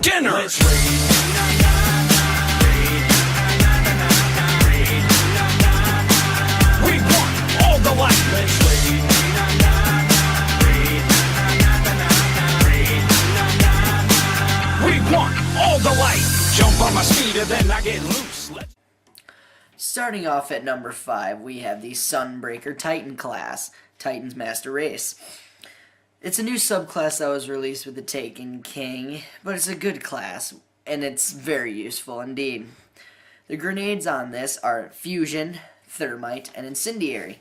dinner. Let's we want all the light. We want all the light. Jump on my speeder, then I get loose. Starting off at number 5, we have the Sunbreaker Titan class, Titan's Master Race. It's a new subclass that was released with the Taken King, but it's a good class, and it's very useful indeed. The grenades on this are Fusion, Thermite, and Incendiary.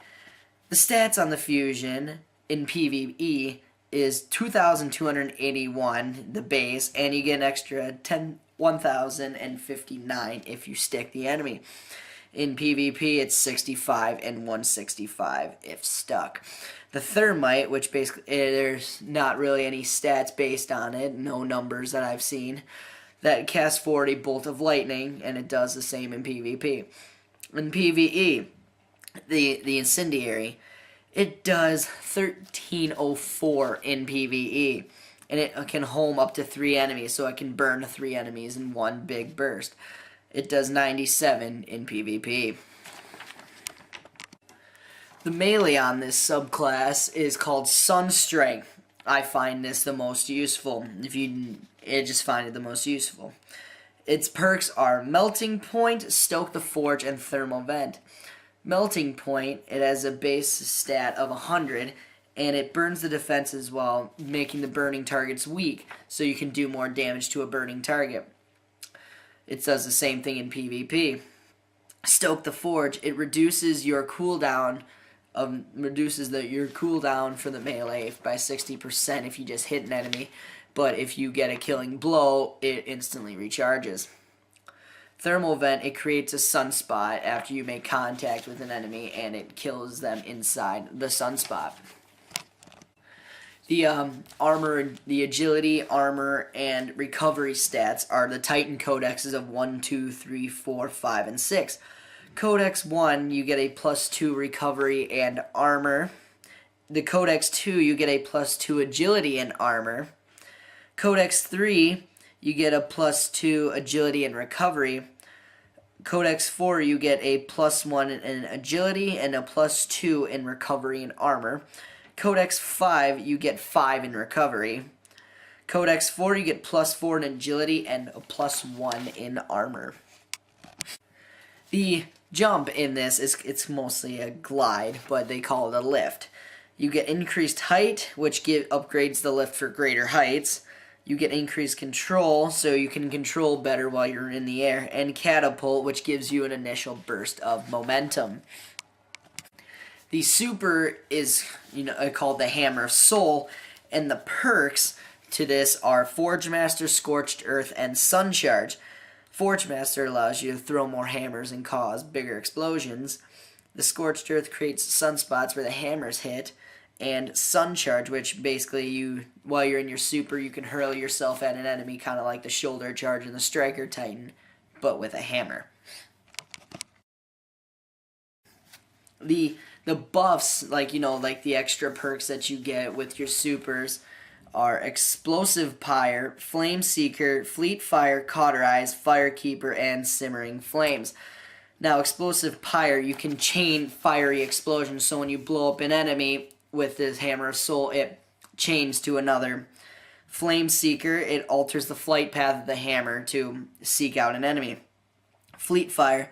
The stats on the Fusion in PvE is 2,281, the base, and you get an extra 1,059 if you stick the enemy. In PvP, it's 65 and 165 if stuck. The Thermite, which basically there's not really any stats based on it, no numbers that I've seen, that casts 40 Bolt of Lightning, and it does the same in PvP. In PvE, the Incendiary, it does 1304 in PvE, and it can home up to 3 enemies, so it can burn 3 enemies in one big burst. It does 97 in PvP. The melee on this subclass is called Sunstrike. I find this the most useful. I just find it the most useful. Its perks are Melting Point, Stoke the Forge, and Thermal Vent. Melting Point, it has a base stat of 100, and it burns the defenses while making the burning targets weak, so you can do more damage to a burning target. It does the same thing in PvP. Stoke the Forge, it reduces your cooldown for the melee by 60% if you just hit an enemy, but if you get a killing blow, it instantly recharges. Thermal Vent, it creates a sunspot after you make contact with an enemy, and it kills them inside the sunspot. The armor, the agility, armor, and recovery stats are the Titan codexes of 1, 2, 3, 4, 5, and 6. Codex 1, you get a +2 recovery and armor. The Codex 2, you get a +2 agility and armor. Codex 3, you get a +2 agility and recovery. Codex 4, you get a +1 in agility and a +2 in recovery and armor. Codex 5, you get 5 in recovery. Codex 4, you get +4 in agility and a +1 in armor. The jump in this it's mostly a glide, but they call it a lift. You get increased height, which upgrades the lift for greater heights. You get increased control, so you can control better while you're in the air. And catapult, which gives you an initial burst of momentum. The super is called the Hammer of Soul, and the perks to this are Forge Master, Scorched Earth, and Sun Charge. Forge Master allows you to throw more hammers and cause bigger explosions. The Scorched Earth creates sunspots where the hammers hit, and Sun Charge, which basically while you're in your super, you can hurl yourself at an enemy, kind of like the Shoulder Charge in the Striker Titan, but with a hammer. The buffs, like the extra perks that you get with your supers, are Explosive Pyre, Flame Seeker, Fleet Fire, Cauterize, Firekeeper, and Simmering Flames. Now, Explosive Pyre, you can chain fiery explosions, so when you blow up an enemy with this Hammer of Soul, it chains to another. Flame Seeker, it alters the flight path of the hammer to seek out an enemy. Fleet Fire,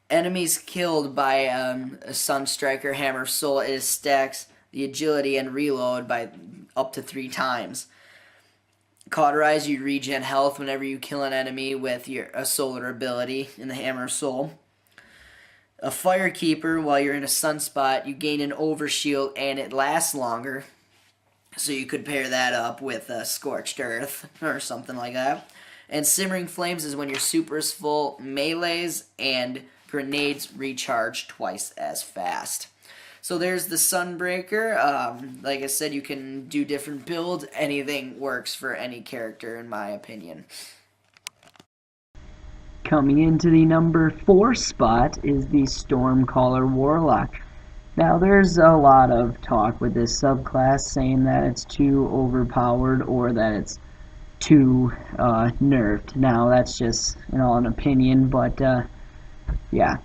enemies killed by a Sunstriker Hammer of Soul, it stacks the agility and reload by up to 3 times. Cauterize, you regen health whenever you kill an enemy with a solar ability in the Hammer of Soul. A Firekeeper, while you're in a sunspot, you gain an overshield and it lasts longer. So you could pair that up with Scorched Earth or something like that. And Simmering Flames is when your super is full, melees and grenades recharge twice as fast. So there's the Sunbreaker. Like I said, you can do different builds. Anything works for any character, in my opinion. Coming into the number 4 spot is the Stormcaller Warlock. Now there's a lot of talk with this subclass saying that it's too overpowered or that it's too nerfed. Now that's just an opinion, but yeah.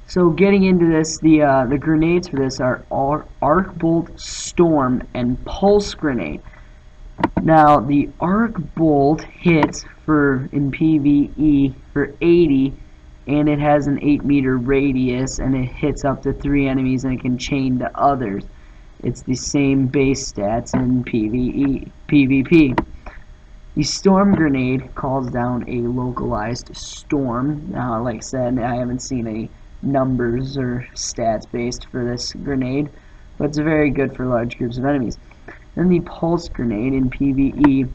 So getting into this, the grenades for this are Arc Bolt, Storm, and Pulse Grenade. Now the Arc Bolt hits in PvE for 80, and it has an 8-meter radius, and it hits up to 3 enemies, and it can chain to others. It's the same base stats in PvP. The Storm Grenade calls down a localized storm. Now, like I said, I haven't seen any numbers or stats based for this grenade, but it's very good for large groups of enemies. Then the Pulse Grenade in PvE,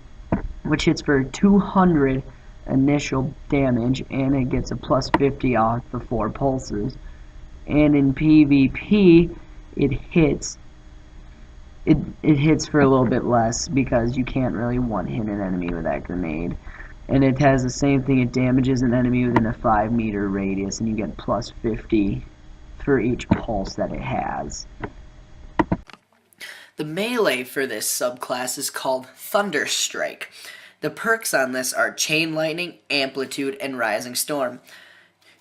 which hits for 200 initial damage, and it gets a plus 50 off the 4 pulses. And in PvP, it hits for a little bit less because you can't really one-hit an enemy with that grenade. And it has the same thing, it damages an enemy within a 5-meter radius, and you get plus 50 for each pulse that it has. The melee for this subclass is called Thunderstrike. The perks on this are Chain Lightning, Amplitude, and Rising Storm.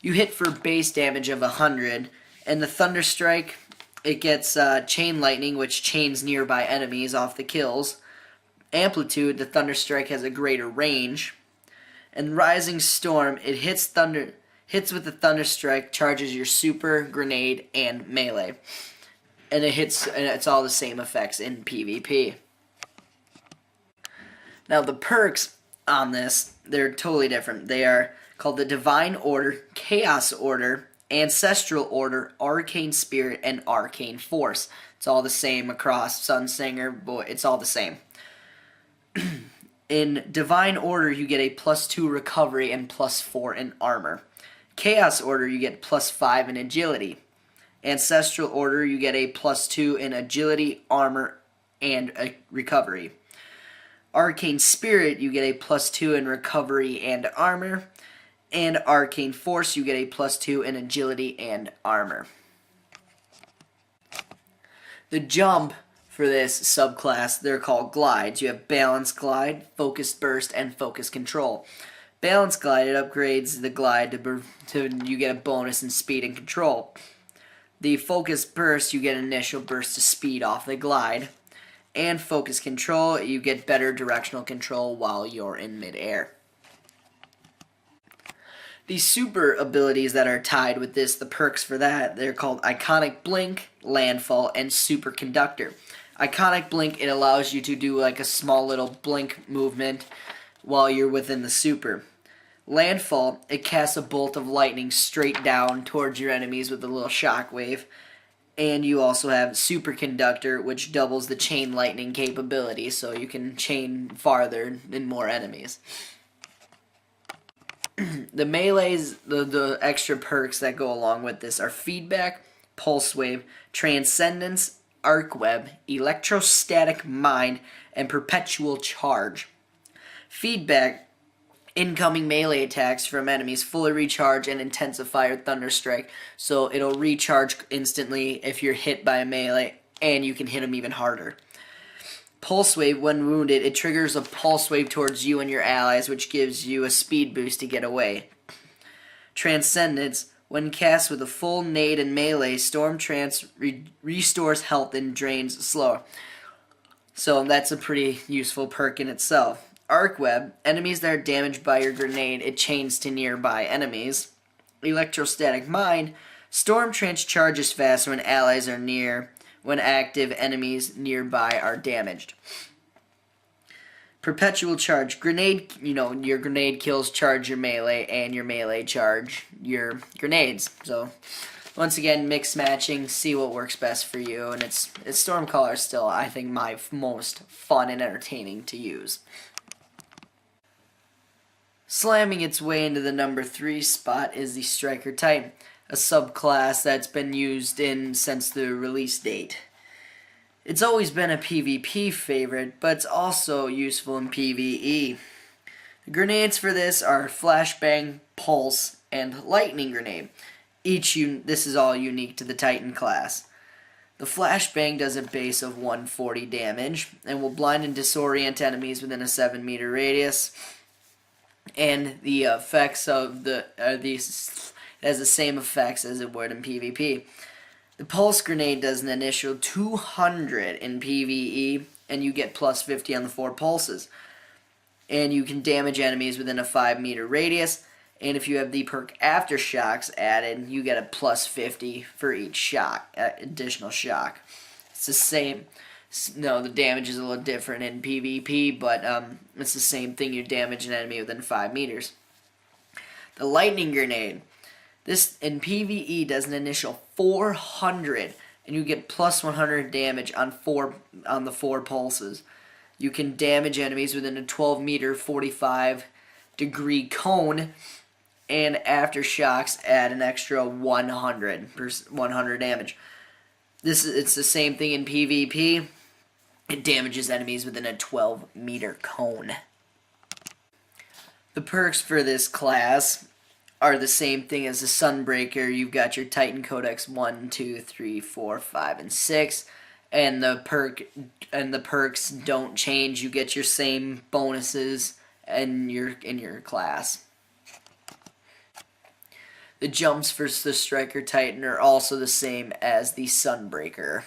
You hit for base damage of 100, and the Thunderstrike, it gets Chain Lightning, which chains nearby enemies off the kills. Amplitude, the Thunderstrike has a greater range. And Rising Storm, it hits with the Thunderstrike, charges your super, grenade, and melee. And it's all the same effects in PvP. Now the perks on this, they're totally different. They are called the Divine Order, Chaos Order, Ancestral Order, Arcane Spirit, and Arcane Force. It's all the same across Sunsinger, but it's all the same. In Divine Order, you get a +2 recovery and +4 in armor. Chaos Order, you get +5 in agility. Ancestral Order, you get a +2 in agility, armor, and recovery. Arcane Spirit, you get a +2 in recovery and armor. And Arcane Force, you get a +2 in agility and armor. The jump for this subclass, they're called glides. You have Balance Glide, Focused Burst, and Focus Control. Balance Glide, it upgrades the glide to you get a bonus in speed and control. The Focus Burst, you get an initial burst of speed off the glide. And Focus Control, you get better directional control while you're in midair. The super abilities that are tied with this, the perks for that, they're called Iconic Blink, Landfall, and Superconductor. Iconic Blink, it allows you to do like a small little blink movement while you're within the super. Landfall, it casts a bolt of lightning straight down towards your enemies with a little shockwave. And you also have Superconductor, which doubles the chain lightning capability, so you can chain farther than more enemies. The melees, the extra perks that go along with this are Feedback, Pulse Wave, Transcendence, Arc Web, Electrostatic Mind, and Perpetual Charge. Feedback, incoming melee attacks from enemies fully recharge and intensify your Thunderstrike, so it'll recharge instantly if you're hit by a melee, and you can hit them even harder. Pulse Wave, when wounded, it triggers a Pulse Wave towards you and your allies, which gives you a speed boost to get away. Transcendence, when cast with a full nade and melee, Storm Trance restores health and drains slower. So that's a pretty useful perk in itself. Arc Web, enemies that are damaged by your grenade, it chains to nearby enemies. Electrostatic Mind, Storm Trance charges faster when allies are near. When active, enemies nearby are damaged. Perpetual Charge, grenade, your grenade kills charge your melee, and your melee charge your grenades. So, once again, mix matching, see what works best for you, and it's Stormcaller still, I think, my most fun and entertaining to use. Slamming its way into the number 3 spot is the Striker Titan, a subclass that's been used since the release date. It's always been a PvP favorite, but it's also useful in PvE. The grenades for this are Flashbang, Pulse, and Lightning Grenade. This is all unique to the Titan class. The flashbang does a base of 140 damage and will blind and disorient enemies within a 7-meter radius. And the effects of these has the same effects as it would in PvP. The pulse grenade does an initial 200 in PvE, and you get plus 50 on the 4 pulses. And you can damage enemies within a 5-meter radius. And if you have the perk Aftershocks added, you get a plus 50 for each shock, additional shock. It's the same. No, the damage is a little different in PvP, but it's the same thing. You damage an enemy within 5 meters. The lightning grenade. This in PvE does an initial 400, and you get plus 100 damage on the 4 pulses. You can damage enemies within a 12-meter, 45-degree cone, and Aftershocks add an extra 100 damage. It's the same thing in PvP. It damages enemies within a 12-meter cone. The perks for this class are the same thing as the Sunbreaker. You've got your Titan Codex 1, 2, 3, 4, 5, and 6. And the perks don't change. You get your same bonuses in your class. The jumps for the Striker Titan are also the same as the Sunbreaker.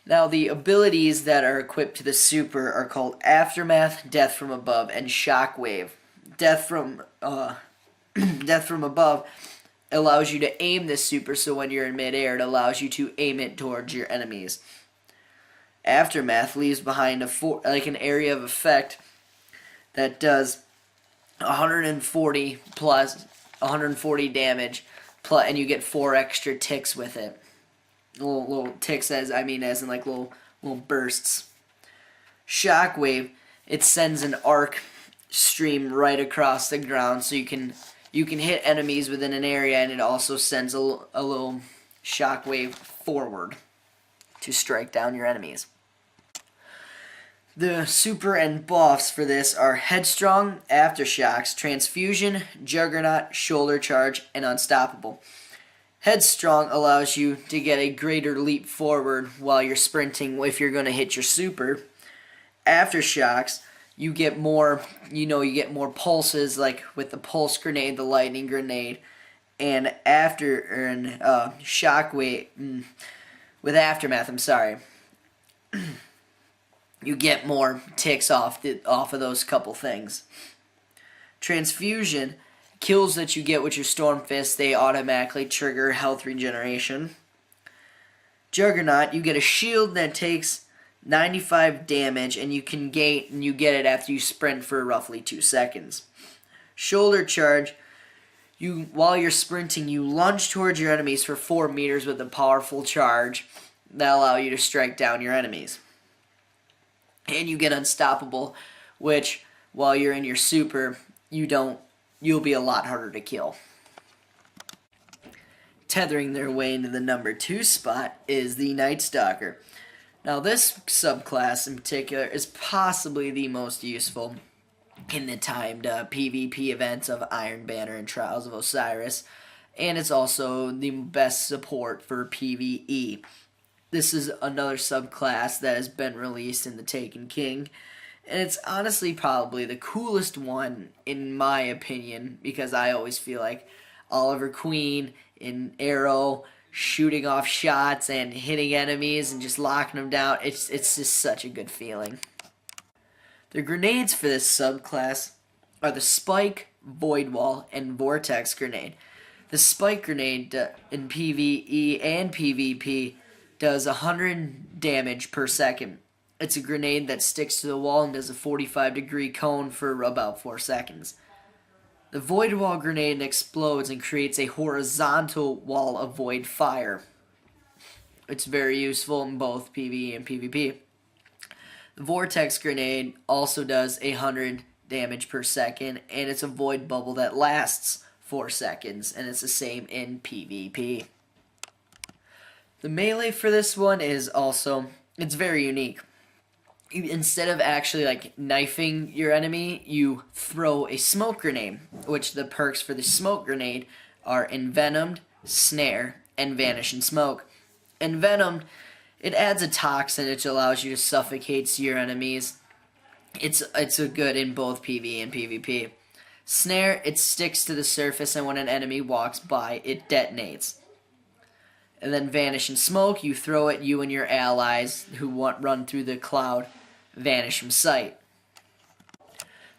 Now, the abilities that are equipped to the super are called Aftermath, Death from Above, and Shockwave. Death from Above allows you to aim this super, so when you're in midair, it allows you to aim it towards your enemies. Aftermath leaves behind an area of effect that does 140 damage, and you get 4 extra ticks with it. Little ticks, as in like little bursts. Shockwave, it sends an arc stream right across the ground, so you can hit enemies within an area, and it also sends a little shockwave forward to strike down your enemies. The super and buffs for this are Headstrong, Aftershocks, Transfusion, Juggernaut, Shoulder Charge, and Unstoppable. Headstrong allows you to get a greater leap forward while you're sprinting if you're going to hit your super. Aftershocks, you get more pulses, like with the pulse grenade, the lightning grenade, and shockwave with Aftermath. You get more ticks off of those couple things. Transfusion, kills that you get with your Storm Fist, they automatically trigger health regeneration. Juggernaut, you get a shield that takes 95 damage, and you get it after you sprint for roughly 2 seconds. Shoulder Charge, while you're sprinting, you lunge towards your enemies for 4 meters with a powerful charge that allow you to strike down your enemies. And you get Unstoppable, which, while you're in your super, you'll be a lot harder to kill. Tethering their way into the number 2 spot is the Night Stalker. Now, this subclass in particular is possibly the most useful in the timed PvP events of Iron Banner and Trials of Osiris, and it's also the best support for PvE. This is another subclass that has been released in the Taken King, and it's honestly probably the coolest one in my opinion, because I always feel like Oliver Queen in Arrow shooting off shots and hitting enemies and just locking them down. It's just such a good feeling. The grenades for this subclass are the Spike, Void Wall, and Vortex grenade. The Spike grenade in PvE and PvP does 100 damage per second. It's a grenade that sticks to the wall and does a 45-degree cone for about 4 seconds. The Void Wall grenade explodes and creates a horizontal wall of void fire. It's very useful in both PvE and PvP. The Vortex grenade also does 100 damage per second, and it's a void bubble that lasts 4 seconds, and it's the same in PvP. The melee for this one is it's very unique. Instead of actually knifing your enemy, you throw a smoke grenade, which the perks for the smoke grenade are Envenomed, Snare, and Vanish in Smoke. And Venom, it adds a toxin which allows you to suffocate your enemies. It's a good in both PvE and PvP. Snare, it sticks to the surface, and when an enemy walks by, it detonates. And then Vanish and Smoke, you throw it, you and your allies who run through the cloud vanish from sight.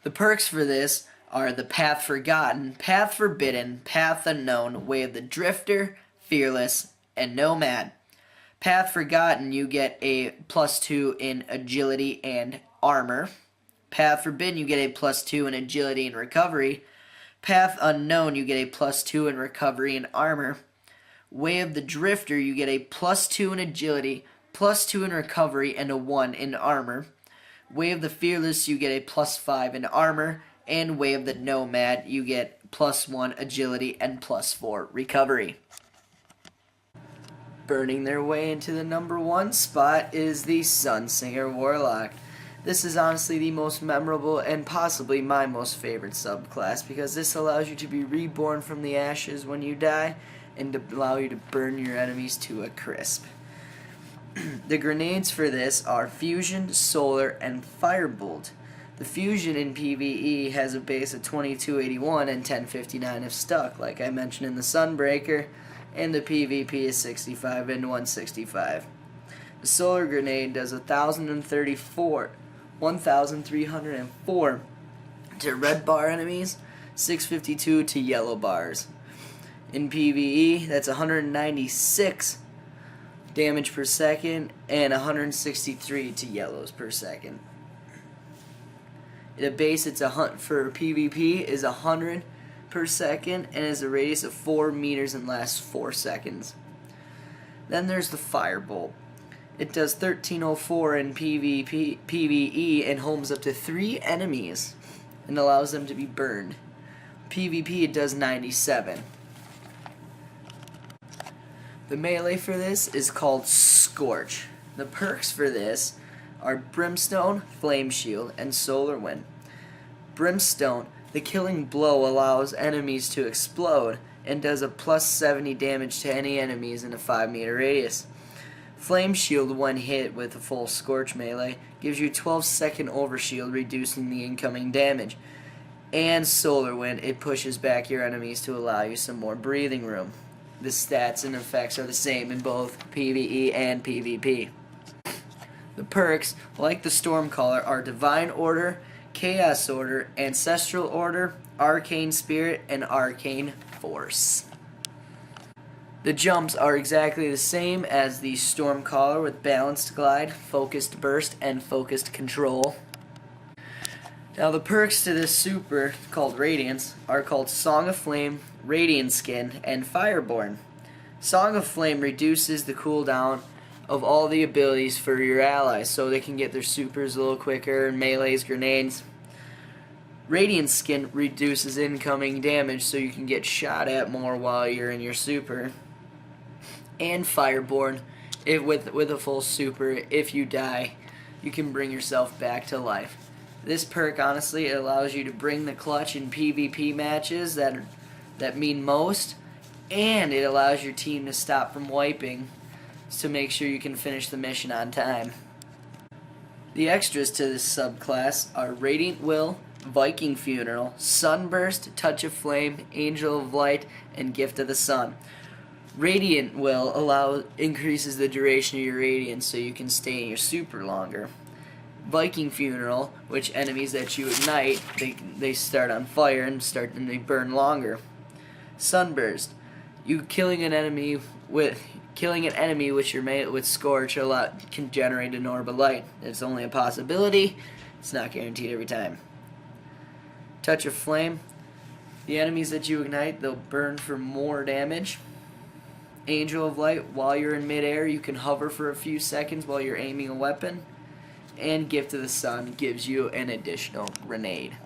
The perks for this are the Path Forgotten, Path Forbidden, Path Unknown, Way of the Drifter, Fearless, and Nomad. Path Forgotten, you get a +2 in Agility and Armor. Path Forbidden, you get a +2 in Agility and Recovery. Path Unknown, you get a +2 in Recovery and Armor. Way of the Drifter, you get a +2 in Agility, +2 in Recovery, and a 1 in Armor. Way of the Fearless, you get a +5 in Armor. And Way of the Nomad, you get +1 Agility and +4 Recovery. Burning their way into the #1 spot is the Sunsinger Warlock. This is honestly the most memorable and possibly my most favorite subclass, because this allows you to be reborn from the ashes when you die and to allow you to burn your enemies to a crisp. The grenades for this are Fusion, Solar, and Firebolt. The Fusion in PvE has a base of 2281 and 1059 if stuck, like I mentioned in the Sunbreaker, and the PvP is 65 and 165. The Solar Grenade does 1,304 to red bar enemies, 652 to yellow bars. In PvE, that's 196 damage per second and 163 to yellows per second. The base for PvP is 100 per second and has a radius of 4 meters and lasts 4 seconds. Then there's the Firebolt. It does 1304 in PvE and homes up to 3 enemies and allows them to be burned. PvP, it does 97. The melee for this is called Scorch. The perks for this are Brimstone, Flame Shield, and Solar Wind. Brimstone, the killing blow allows enemies to explode and does a +70 damage to any enemies in a 5-meter radius. Flame Shield, when hit with a full Scorch melee, gives you 12-second overshield, reducing the incoming damage. And Solar Wind, it pushes back your enemies to allow you some more breathing room. The stats and effects are the same in both PvE and PvP. The perks, like the Stormcaller, are Divine Order, Chaos Order, Ancestral Order, Arcane Spirit, and Arcane Force. The jumps are exactly the same as the Stormcaller with Balanced Glide, Focused Burst, and Focused Control. Now the perks to this super, called Radiance, are called Song of Flame, Radiant Skin, and Fireborn. Song of Flame reduces the cooldown of all the abilities for your allies, so they can get their supers a little quicker, and melees, grenades. Radiant Skin reduces incoming damage, so you can get shot at more while you're in your super. And Fireborn, with a full super, if you die, you can bring yourself back to life. This perk, honestly, it allows you to bring the clutch in PvP matches that mean most, and it allows your team to stop from wiping to make sure you can finish the mission on time. The extras to this subclass are Radiant Will, Viking Funeral, Sunburst, Touch of Flame, Angel of Light, and Gift of the Sun. Radiant Will increases the duration of your radiance so you can stay in your super longer. Viking Funeral, which enemies that you ignite, they start on fire and they burn longer. Sunburst, you killing an enemy with with Scorch can generate an orb of light. It's only a possibility. It's not guaranteed every time. Touch of Flame, the enemies that you ignite, they'll burn for more damage. Angel of Light, while you're in midair, you can hover for a few seconds while you're aiming a weapon. And Gift of the Sun gives you an additional grenade.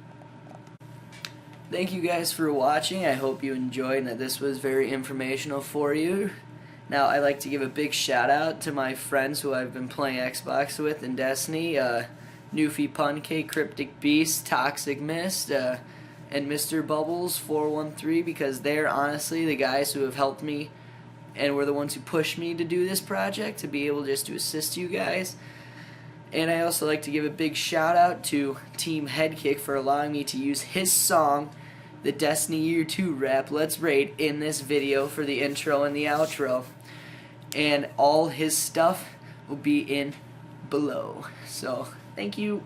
Thank you guys for watching. I hope you enjoyed and that this was very informational for you. Now, I'd like to give a big shout out to my friends who I've been playing Xbox with in Destiny, Newfie Puncake, Cryptic Beast, Toxic Mist, and Mr. Bubbles 413, because they're honestly the guys who have helped me and were the ones who pushed me to do this project, to be able just to assist you guys. And I also like to give a big shout out to Teamheadkick for allowing me to use his song, the Destiny Year 2 rap, Let's Raid, in this video for the intro and the outro. And all his stuff will be in below. So, thank you.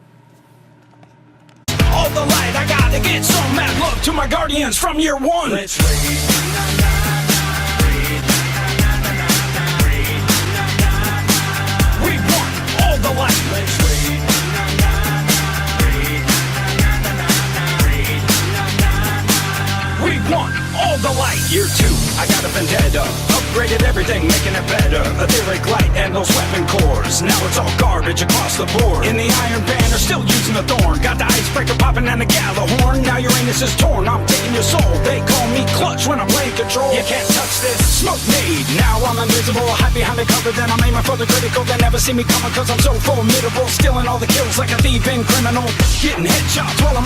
All the light, I gotta get some mad love to my guardians from year one. Let's raid. We want all the light. Let's raid. We want all the light. Year 2, I got a vendetta. Upgraded everything, making it better. Etheric light and those weapon cores. Now it's all garbage across the board. In the Iron Banner, still using the thorn. Got the icebreaker popping and the Gallahorn. Now Uranus is torn, I'm taking your soul. They call me clutch when I'm playing control. You can't touch this, smoke nade. Now I'm invisible, hide behind the cover. Then I'm aiming for the critical. They never see me coming cause I'm so formidable. Stealing all the kills like a thieving criminal. Getting headshots while I'm